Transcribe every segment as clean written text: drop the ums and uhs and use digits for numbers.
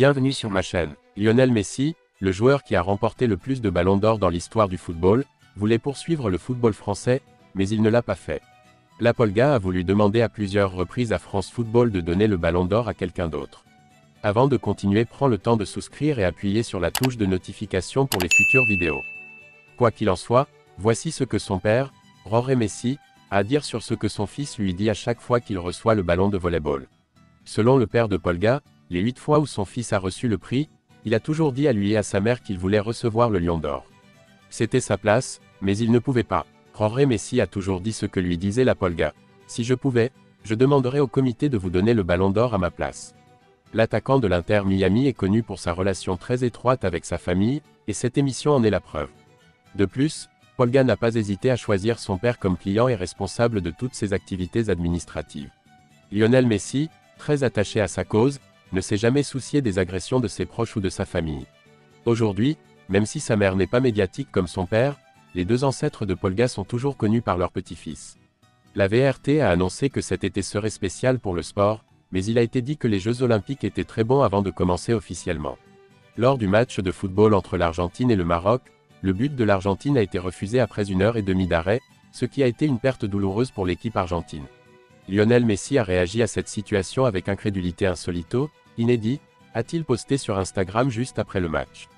Bienvenue sur ma chaîne. Lionel Messi, le joueur qui a remporté le plus de ballons d'or dans l'histoire du football, voulait poursuivre le football français, mais il ne l'a pas fait. La Polga a voulu demander à plusieurs reprises à France Football de donner le ballon d'or à quelqu'un d'autre. Avant de continuer, prends le temps de souscrire et appuyer sur la touche de notification pour les futures vidéos. Quoi qu'il en soit, voici ce que son père, Jorge Messi, a à dire sur ce que son fils lui dit à chaque fois qu'il reçoit le ballon de volleyball. Selon le père de Polga, les 8 fois où son fils a reçu le prix, il a toujours dit à lui et à sa mère qu'il voulait recevoir le Lion d'Or. C'était sa place, mais il ne pouvait pas. Jorge Messi a toujours dit ce que lui disait la Polga. Si je pouvais, je demanderais au comité de vous donner le ballon d'or à ma place. L'attaquant de l'Inter Miami est connu pour sa relation très étroite avec sa famille, et cette émission en est la preuve. De plus, Polga n'a pas hésité à choisir son père comme client et responsable de toutes ses activités administratives. Lionel Messi, très attaché à sa cause, ne s'est jamais soucié des agressions de ses proches ou de sa famille. Aujourd'hui, même si sa mère n'est pas médiatique comme son père, les deux ancêtres de Polga sont toujours connus par leur petit-fils. La VRT a annoncé que cet été serait spécial pour le sport, mais il a été dit que les Jeux Olympiques étaient très bons avant de commencer officiellement. Lors du match de football entre l'Argentine et le Maroc, le but de l'Argentine a été refusé après 1h30 d'arrêt, ce qui a été une perte douloureuse pour l'équipe argentine. Lionel Messi a réagi à cette situation avec incrédulité insolito, inédit, a-t-il posté sur Instagram juste après le match.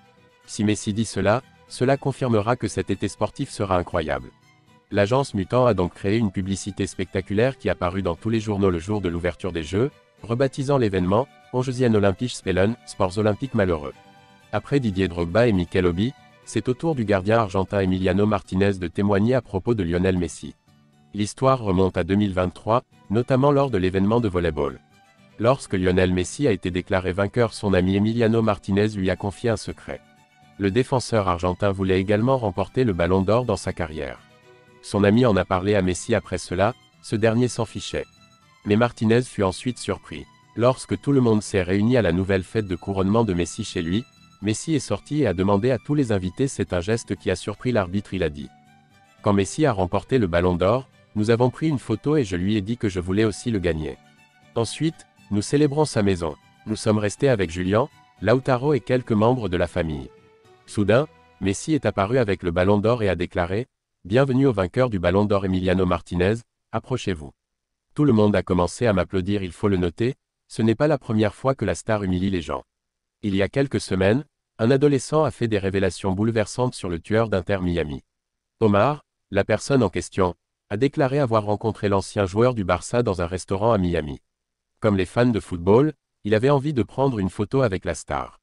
Si Messi dit cela, cela confirmera que cet été sportif sera incroyable. L'agence Mutant a donc créé une publicité spectaculaire qui a paru dans tous les journaux le jour de l'ouverture des Jeux, rebaptisant l'événement « Onzième Olympische Spelen, Sports Olympiques malheureux ». Après Didier Drogba et Mikel Obi, c'est au tour du gardien argentin Emiliano Martinez de témoigner à propos de Lionel Messi. L'histoire remonte à 2023, notamment lors de l'événement de volleyball. Lorsque Lionel Messi a été déclaré vainqueur, son ami Emiliano Martinez lui a confié un secret. Le défenseur argentin voulait également remporter le ballon d'or dans sa carrière. Son ami en a parlé à Messi après cela, ce dernier s'en fichait. Mais Martinez fut ensuite surpris. Lorsque tout le monde s'est réuni à la nouvelle fête de couronnement de Messi chez lui, Messi est sorti et a demandé à tous les invités. C'est un geste qui a surpris l'arbitre, il a dit. Quand Messi a remporté le ballon d'or, nous avons pris une photo et je lui ai dit que je voulais aussi le gagner. Ensuite, nous célébrons sa maison. Nous sommes restés avec Julian, Lautaro et quelques membres de la famille. Soudain, Messi est apparu avec le ballon d'or et a déclaré « Bienvenue au vainqueur du ballon d'or Emiliano Martinez, approchez-vous ». Tout le monde a commencé à m'applaudir. Il faut le noter, ce n'est pas la première fois que la star humilie les gens. Il y a quelques semaines, un adolescent a fait des révélations bouleversantes sur le tueur d'Inter Miami. Omar, la personne en question, a déclaré avoir rencontré l'ancien joueur du Barça dans un restaurant à Miami. Comme les fans de football, il avait envie de prendre une photo avec la star.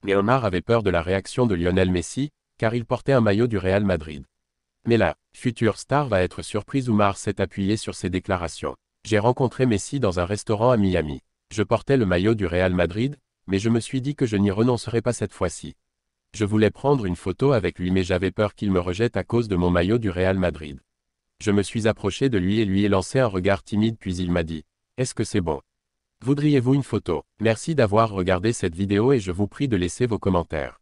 Mais Omar avait peur de la réaction de Lionel Messi, car il portait un maillot du Real Madrid. Mais la future star va être surprise. Omar s'est appuyé sur ses déclarations. J'ai rencontré Messi dans un restaurant à Miami. Je portais le maillot du Real Madrid, mais je me suis dit que je n'y renoncerais pas cette fois-ci. Je voulais prendre une photo avec lui mais j'avais peur qu'il me rejette à cause de mon maillot du Real Madrid. Je me suis approché de lui et lui ai lancé un regard timide puis il m'a dit « Est-ce que c'est bon ? Voudriez-vous une photo ?» Merci d'avoir regardé cette vidéo et je vous prie de laisser vos commentaires.